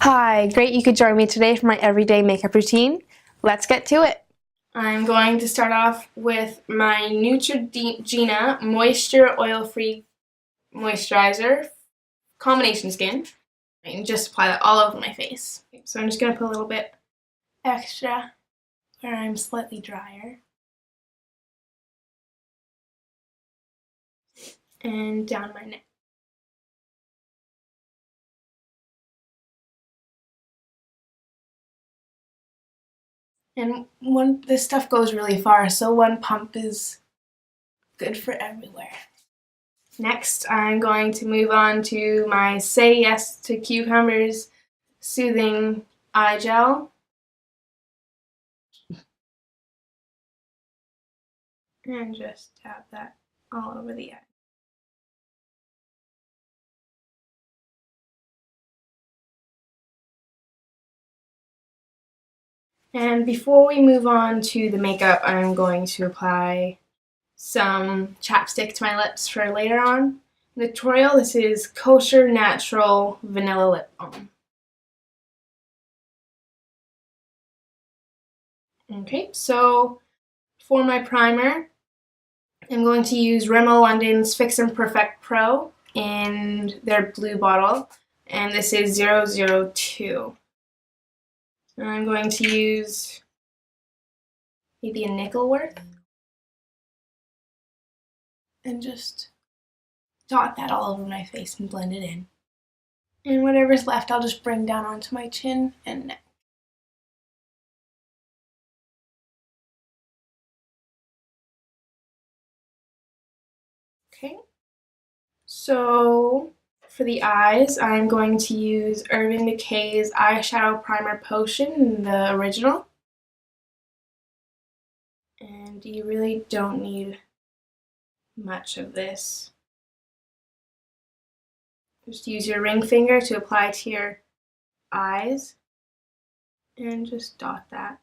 Hi, great you could join me today for my everyday makeup routine. Let's get to it. I'm going to start off with my NEUTROGENA Moisture Oil-Free Moisturizer Combination Skin. And just apply that all over my face. So I'm just going to put a little bit extra where I'm slightly drier. And down my neck. And this stuff goes really far, so one pump is good for everywhere. Next, I'm going to move on to my Say Yes to Cucumbers Soothing Eye Gel. And just tap that all over the eye. And before we move on to the makeup, I'm going to apply some chapstick to my lips for later on. In the tutorial, this is KOSHER Natural Vanilla Lip Balm. Okay, so for my primer, I'm going to use Rimmel London's Fix and Perfect Pro in their blue bottle, and this is 002. And I'm going to use maybe a nickel worth and just dot that all over my face and blend it in. And whatever's left I'll just bring down onto my chin and neck. Okay, so for the eyes I'm going to use Urban Decay's Eyeshadow Primer Potion, the original. And you really don't need much of this. Just use your ring finger to apply to your eyes and just dot that.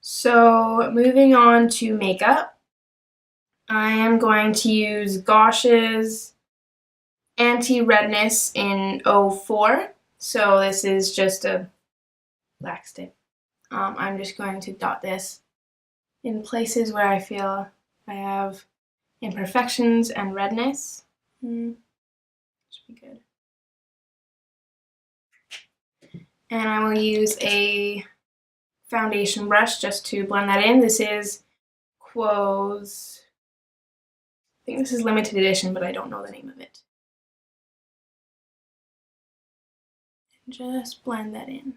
So moving on to makeup, I am going to use Gosh's Anti-Redness in 04. So this is just a black stick. I'm just going to dot this in places where I feel I have imperfections and redness. Should be good. And I will use a foundation brush just to blend that in. This is QUO's, I think this is limited edition, but I don't know the name of it. Just blend that in.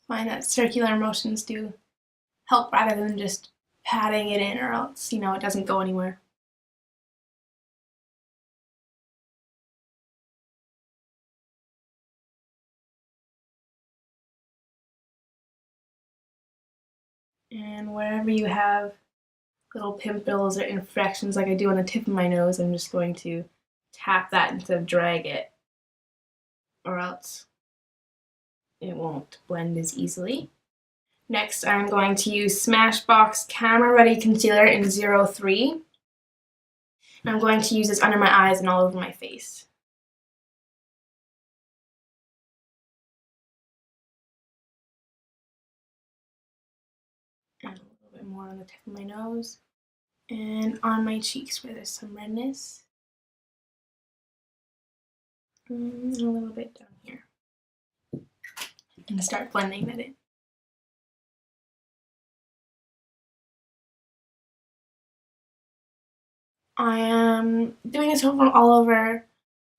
Find that circular motions do help rather than just patting it in, or else, it doesn't go anywhere. And wherever you have little pimples or imperfections like I do on the tip of my nose, I'm just going to tap that instead of drag it, or else it won't blend as easily. Next, I'm going to use SMASHBOX Camera Ready Concealer in 03. And I'm going to use this under my eyes and all over my face. And a little bit more on the tip of my nose. And on my cheeks where there's some redness. And a little bit down here. And start blending that in. I am doing this all over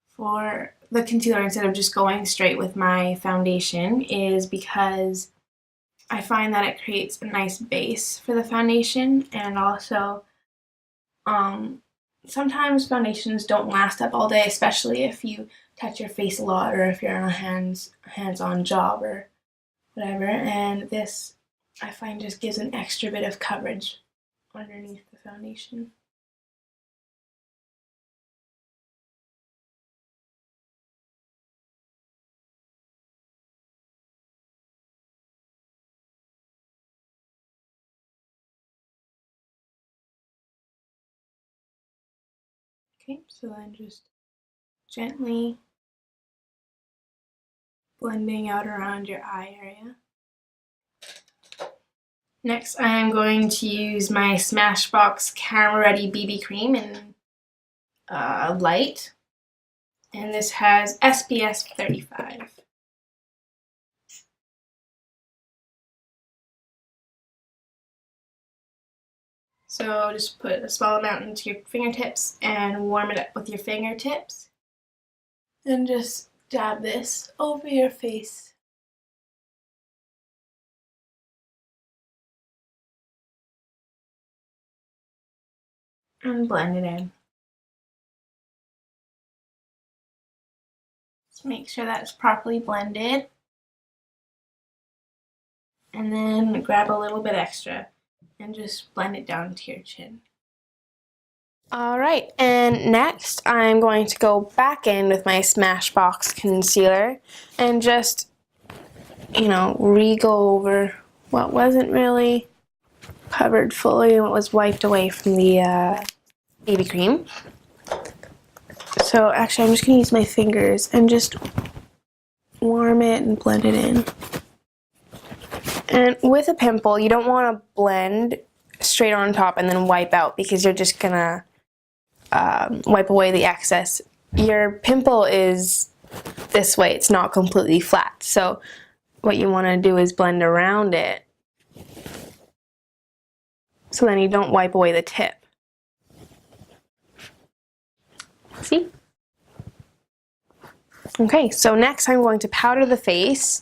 for the concealer instead of just going straight with my foundation is because I find that it creates a nice base for the foundation, and also sometimes foundations don't last up all day, especially if you touch your face a lot or if you're on a hands-on job or whatever, and this I find just gives an extra bit of coverage underneath the foundation. Okay, so then just gently blending out around your eye area. Next, I am going to use my Smashbox Camera Ready BB Cream in light, and this has SPF 35. So just put a small amount into your fingertips and warm it up with your fingertips. And just dab this over your face. And blend it in. Just make sure that's properly blended. And then grab a little bit extra and just blend it down to your chin. Alright, and next I'm going to go back in with my Smashbox concealer and just, re-go over what wasn't really covered fully and what was wiped away from the BB cream. So actually I'm just going to use my fingers and just warm it and blend it in. And with a pimple, you don't want to blend straight on top and then wipe out because you're just going to wipe away the excess. Your pimple is this way, it's not completely flat. So what you want to do is blend around it so then you don't wipe away the tip. See? Okay, so next I'm going to powder the face,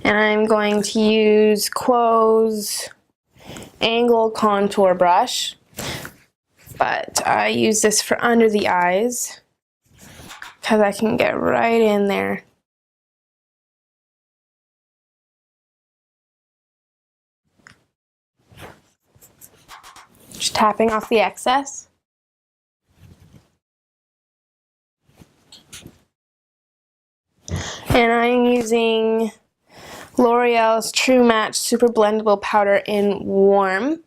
and I'm going to use QUO's Angle Contour Brush, but I use this for under the eyes because I can get right in there. Just tapping off the excess. And I'm using L'Oreal's True Match Super Blendable Powder in Warm.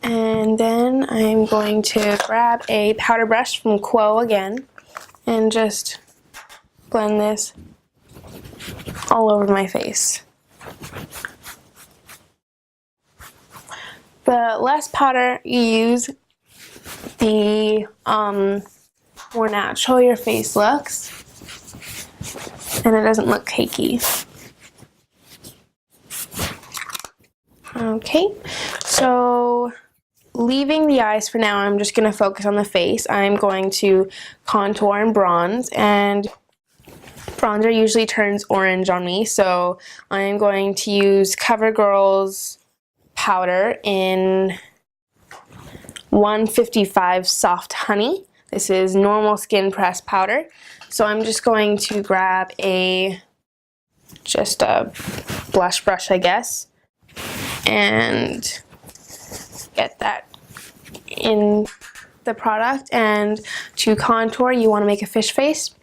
And then I'm going to grab a powder brush from QUO again and just blend this all over my face. The less powder you use, the more natural your face looks, and it doesn't look cakey. Okay, so leaving the eyes for now, I'm just going to focus on the face. I'm going to contour and bronze, and bronzer usually turns orange on me, so I'm going to use COVERGIRL's powder in 155 Soft Honey. This is normal skin press powder. So I'm just going to grab just a blush brush, I guess, and get that in the product. And to contour, you want to make a fish face.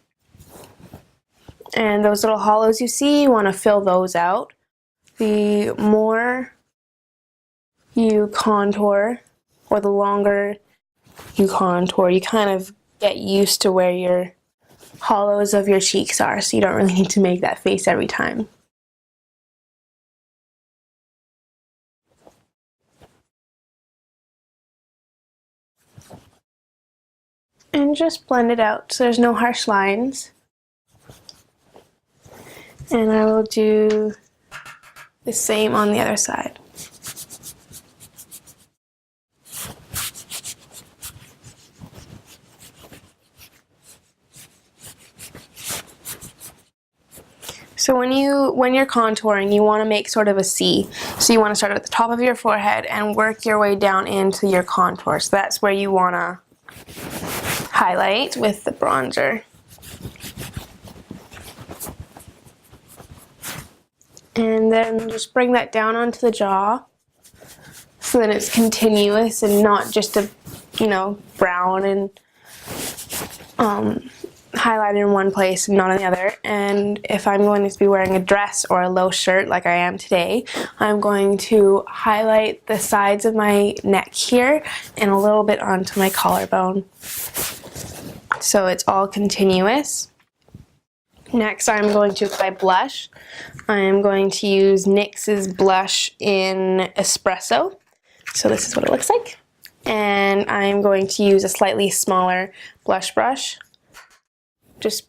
And those little hollows you see, you want to fill those out. The more you contour, or the longer you contour, you kind of get used to where your hollows of your cheeks are, so you don't really need to make that face every time. And just blend it out so there's no harsh lines. And I will do the same on the other side. So when you're contouring, you want to make sort of a C. So you want to start at the top of your forehead and work your way down into your contour. So that's where you want to highlight with the bronzer. And then just bring that down onto the jaw so that it's continuous and not just a, you know, brown and highlighted in one place and not in the other. And if I'm going to be wearing a dress or a low shirt like I am today, I'm going to highlight the sides of my neck here and a little bit onto my collarbone, so it's all continuous. Next, I'm going to apply blush. I am going to use NYX's blush in Espresso. So this is what it looks like. And I'm going to use a slightly smaller blush brush. Just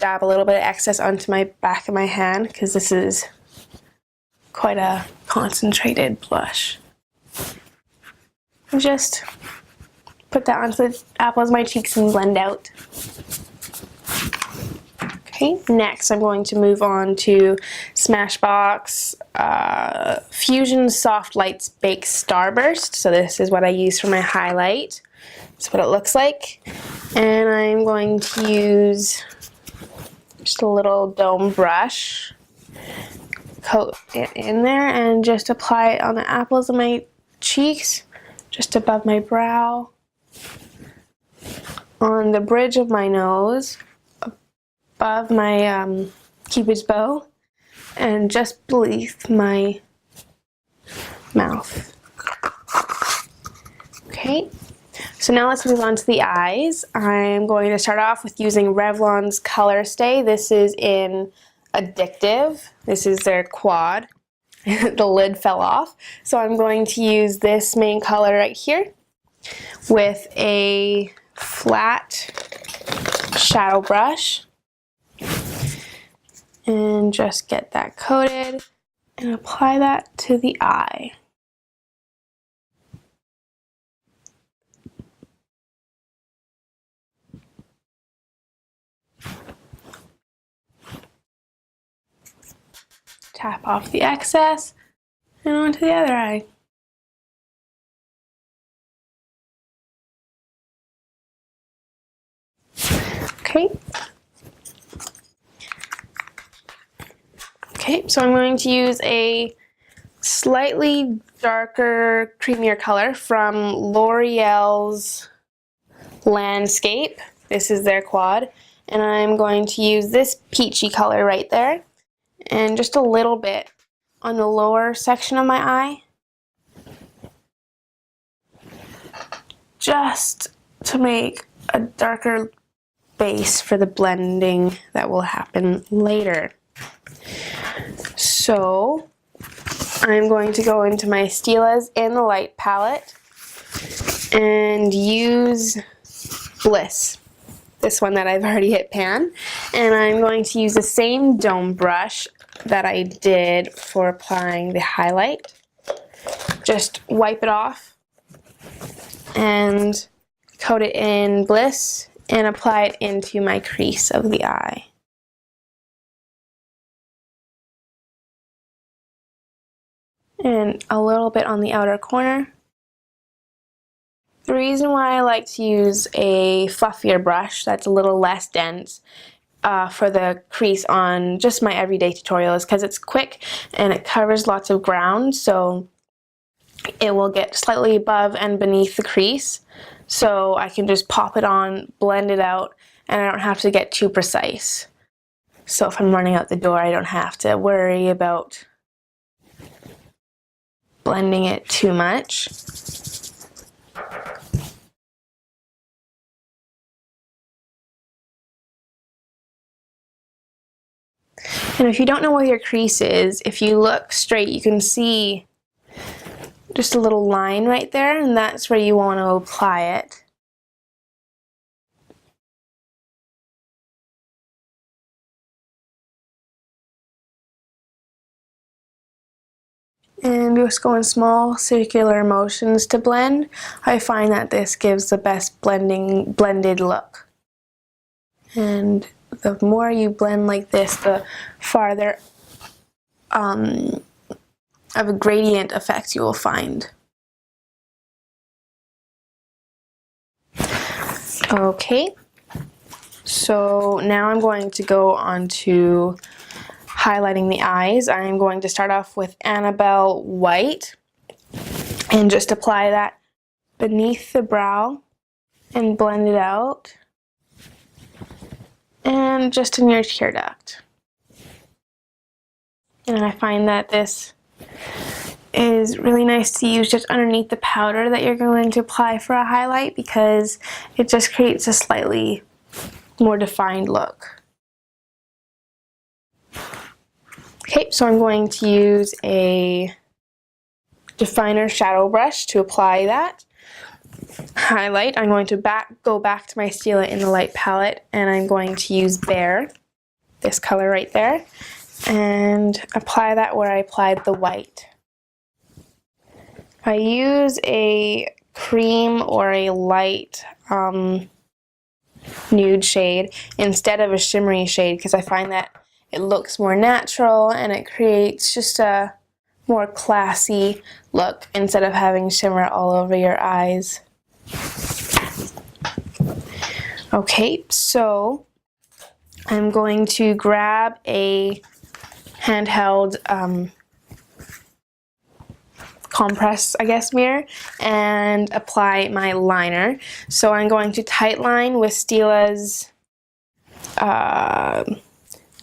dab a little bit of excess onto my back of my hand because this is quite a concentrated blush. And just put that onto the apples of my cheeks and blend out. Okay, next I'm going to move on to SMASHBOX Fusion Soft Lights Bake Starburst. So this is what I use for my highlight. That's what it looks like. And I'm going to use just a little dome brush, coat it in there, and just apply it on the apples of my cheeks, just above my brow, on the bridge of my nose, above my Cupid's bow, and just beneath my mouth. Okay, so now let's move on to the eyes. I'm going to start off with using Revlon's Colorstay. This is in Addictive. This is their quad. The lid fell off. So I'm going to use this main color right here with a flat shadow brush. And just get that coated and apply that to the eye. Tap off the excess and onto the other eye. Okay. Okay, so I'm going to use a slightly darker, creamier color from L'Oreal's Landscape. This is their quad. And I'm going to use this peachy color right there. And just a little bit on the lower section of my eye. Just to make a darker base for the blending that will happen later. So I'm going to go into my Stila's in the Light palette and use Bliss, this one that I've already hit pan, and I'm going to use the same dome brush that I did for applying the highlight. Just wipe it off and coat it in Bliss and apply it into my crease of the eye. And a little bit on the outer corner. The reason why I like to use a fluffier brush that's a little less dense for the crease on just my everyday tutorial is because it's quick and it covers lots of ground, so it will get slightly above and beneath the crease, so I can just pop it on, blend it out, and I don't have to get too precise. So if I'm running out the door, I don't have to worry about blending it too much. And if you don't know where your crease is, if you look straight, you can see just a little line right there, and that's where you want to apply it. And just go in small circular motions to blend. I find that this gives the best blended look. And the more you blend like this, the farther of a gradient effect you will find. Okay, so now I'm going to go on to highlighting the eyes. I'm going to start off with Annabelle White and just apply that beneath the brow and blend it out, and just in your tear duct. And I find that this is really nice to use just underneath the powder that you're going to apply for a highlight, because it just creates a slightly more defined look. Okay, so I'm going to use a definer shadow brush to apply that highlight. I'm going to go back to my Stila in the Light palette, and I'm going to use Bare, this color right there, and apply that where I applied the white. I use a cream or a light nude shade instead of a shimmery shade, because I find that it looks more natural and it creates just a more classy look instead of having shimmer all over your eyes. Okay, so I'm going to grab a handheld compress, I guess, mirror, and apply my liner. So I'm going to tight line with Stila's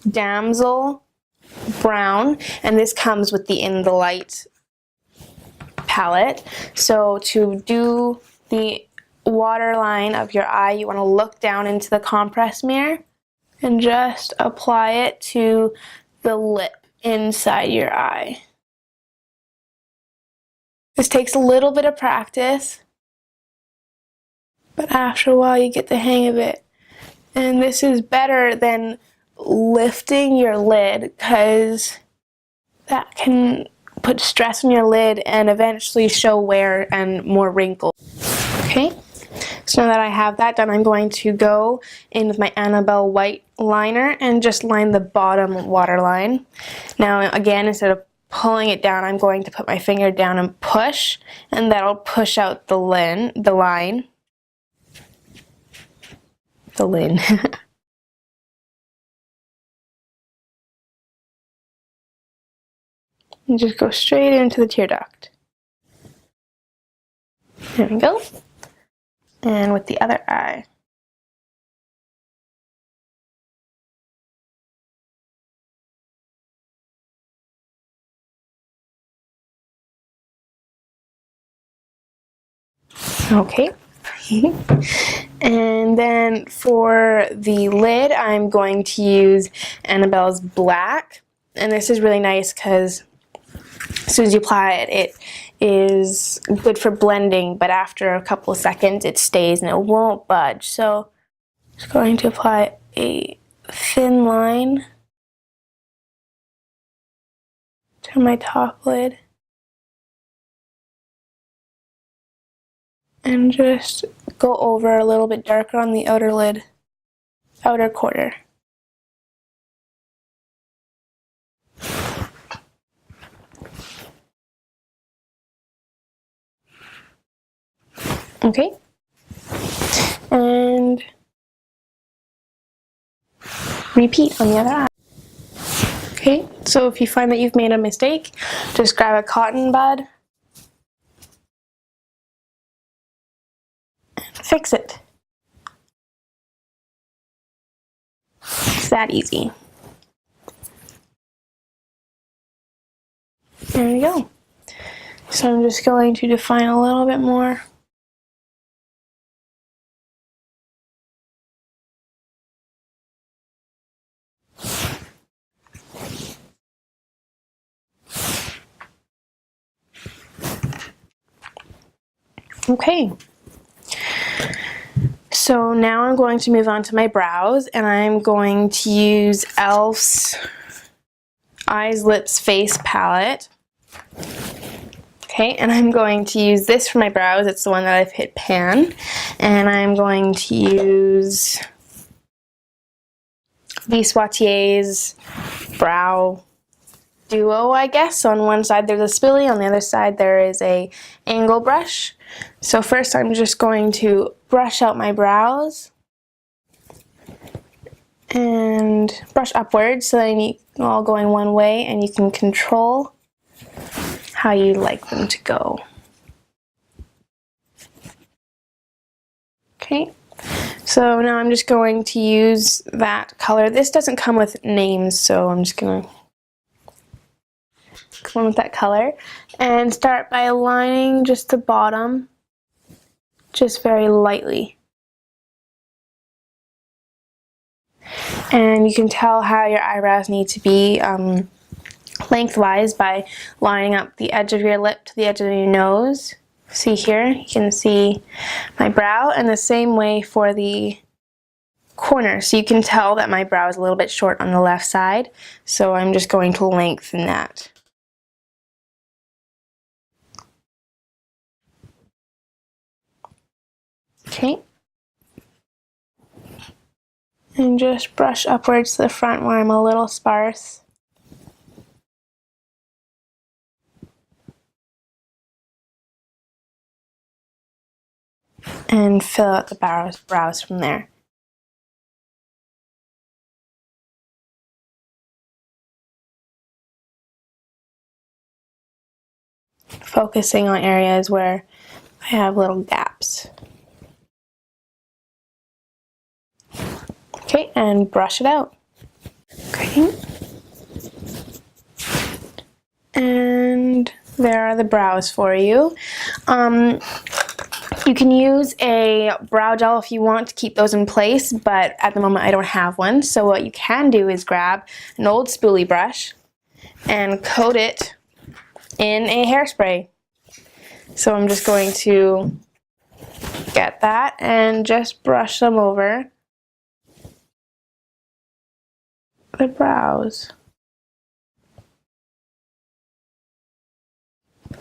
Damsel Brown, and this comes with the In the Light palette. So to do the waterline of your eye, you want to look down into the compress mirror and just apply it to the lip inside your eye. This takes a little bit of practice, but after a while you get the hang of it. And this is better than lifting your lid, because that can put stress on your lid and eventually show wear and more wrinkles. Okay, so now that I have that done, I'm going to go in with my Annabelle White liner and just line the bottom waterline. Now again, instead of pulling it down, I'm going to put my finger down and push, and that'll push out the line. And just go straight into the tear duct. There we go. And with the other eye. Okay. And then for the lid, I'm going to use Annabelle's Black. And this is really nice because as soon as you apply it, it is good for blending, but after a couple of seconds it stays and it won't budge. So I'm just going to apply a thin line to my top lid and just go over a little bit darker on the outer lid, outer quarter. Okay, and repeat on the other eye. Okay, so if you find that you've made a mistake, just grab a cotton bud and fix it. It's that easy. There we go. So I'm just going to define a little bit more. Okay, so now I'm going to move on to my brows, and I'm going to use E.L.F's Eyes, Lips, Face palette. Okay, and I'm going to use this for my brows. It's the one that I've hit pan, and I'm going to use V. Swatier's Brow duo, I guess. So on one side there's a spoolie, on the other side there is a angle brush. So first I'm just going to brush out my brows and brush upwards so that I need all going one way, and you can control how you like them to go. Okay, so now I'm just going to use that color. This doesn't come with names, so I'm just gonna come with that color and start by aligning just the bottom, just very lightly. And you can tell how your eyebrows need to be lengthwise by lining up the edge of your lip to the edge of your nose. See here, you can see my brow, and the same way for the corner. So you can tell that my brow is a little bit short on the left side, so I'm just going to lengthen that. Okay. And just brush upwards to the front where I'm a little sparse. And fill out the brows from there. Focusing on areas where I have little gaps. Okay, and brush it out. Okay. And there are the brows for you. You can use a brow gel if you want to keep those in place, but at the moment I don't have one. So what you can do is grab an old spoolie brush and coat it in a hairspray. So I'm just going to get that and just brush them over the brows.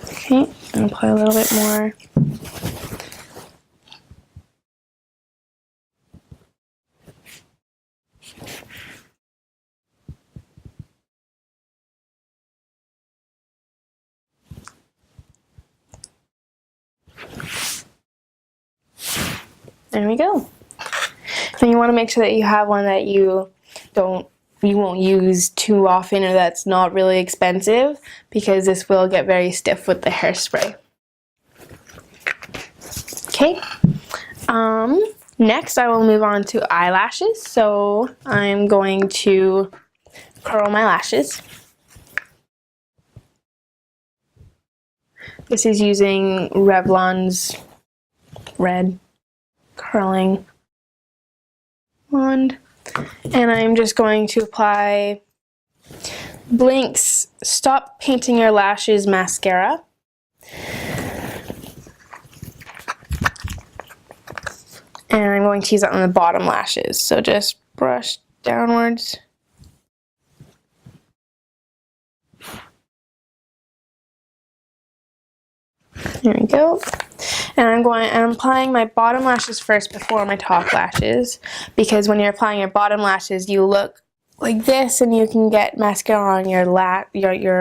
Okay, and apply a little bit more. There we go. And you want to make sure that you have one that you won't use too often, or that's not really expensive, because this will get very stiff with the hairspray. Okay. Next I will move on to eyelashes. So I'm going to curl my lashes. This is using Revlon's red curling wand, and I'm just going to apply Blink's Stop Painting Your Lashes mascara. And I'm going to use that on the bottom lashes, so just brush downwards. There we go. And I'm applying my bottom lashes first before my top lashes, because when you're applying your bottom lashes, you look like this and you can get mascara on your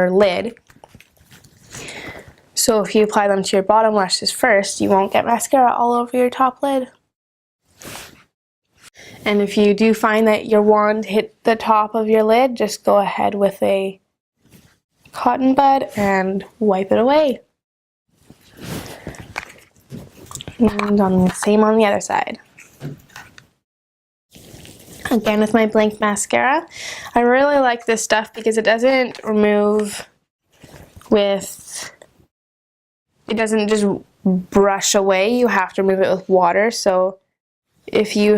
lid. So if you apply them to your bottom lashes first, you won't get mascara all over your top lid. And if you do find that your wand hit the top of your lid, just go ahead with a cotton bud and wipe it away. And same on the other side. Again with my Blink mascara. I really like this stuff because it doesn't remove with, it doesn't just brush away, you have to remove it with water. So if you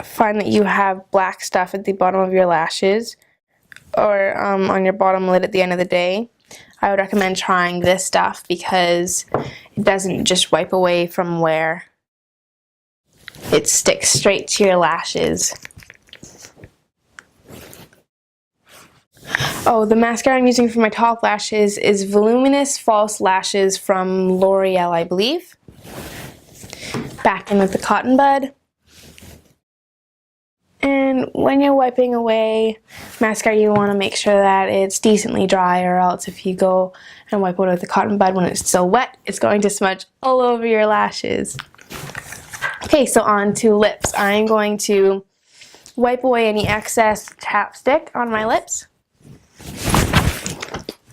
find that you have black stuff at the bottom of your lashes, or on your bottom lid at the end of the day, I would recommend trying this stuff because it doesn't just wipe away from where it sticks straight to your lashes. Oh, the mascara I'm using for my top lashes is Voluminous False Lashes from L'Oreal, I believe. Back in with the cotton bud. And when you're wiping away mascara, you want to make sure that it's decently dry, or else if you go and wipe it with a cotton bud when it's still wet, it's going to smudge all over your lashes. Okay, so on to lips. I'm going to wipe away any excess chapstick on my lips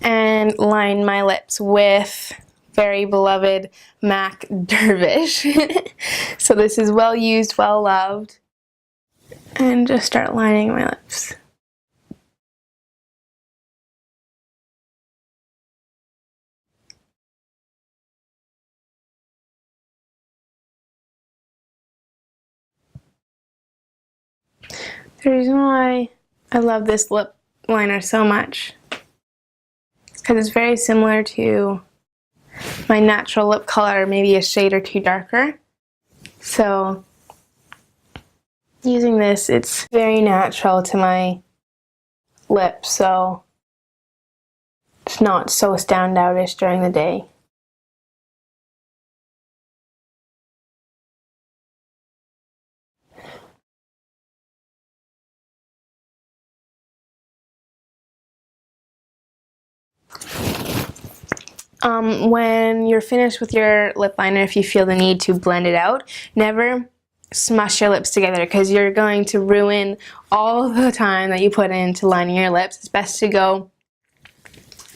and line my lips with very beloved MAC Dervish. So this is well used, well loved. And just start lining my lips. The reason why I love this lip liner so much is because it's very similar to my natural lip color, maybe a shade or two darker. So using this, it's very natural to my lips, so it's not so standoutish during the day. When you're finished with your lip liner, if you feel the need to blend it out, never smush your lips together because you're going to ruin all the time that you put into lining your lips. It's best to go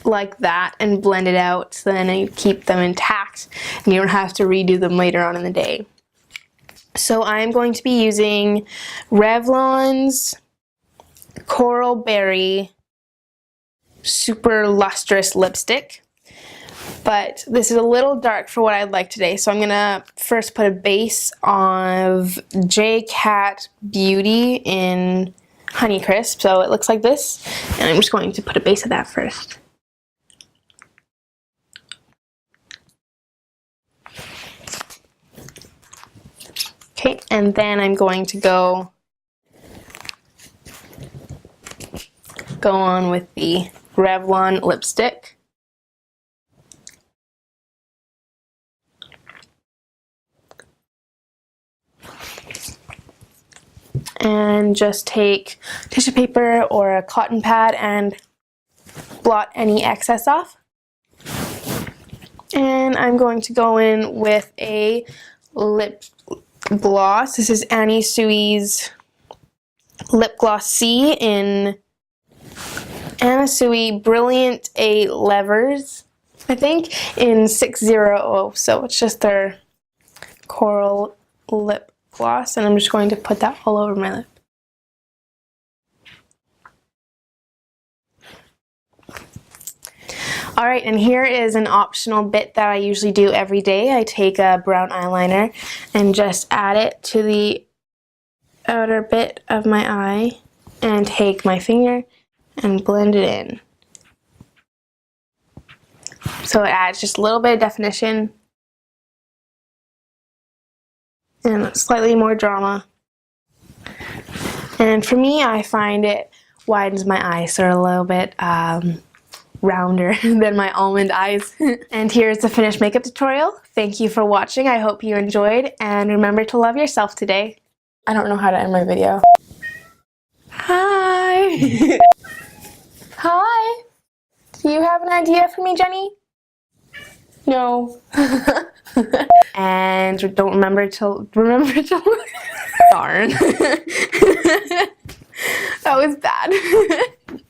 like that and blend it out so then you keep them intact and you don't have to redo them later on in the day. So I'm going to be using Revlon's Coral Berry Super Lustrous Lipstick. But this is a little dark for what I'd like today, so I'm gonna first put a base of J-Cat Beauty in Honeycrisp, so it looks like this, and I'm just going to put a base of that first. Okay, and then I'm going to go on with the Revlon lipstick. And just take tissue paper or a cotton pad and blot any excess off. And I'm going to go in with a lip gloss. This is Annie Sui's Lip Gloss C in Anna Sui Brilliant 8 Levers, I think, in 600. So it's just their coral lip gloss, and I'm just going to put that all over my lip. Alright, and here is an optional bit that I usually do every day. I take a brown eyeliner and just add it to the outer bit of my eye and take my finger and blend it in. So it adds just a little bit of definition and slightly more drama. And for me, I find it widens my eyes, so they're a little bit rounder than my almond eyes. And here's the finished makeup tutorial. Thank you for watching. I hope you enjoyed, and remember to love yourself today. I don't know how to end my video. Hi! Hi! Do you have an idea for me, Jenny? No. And don't remember to darn. That was bad.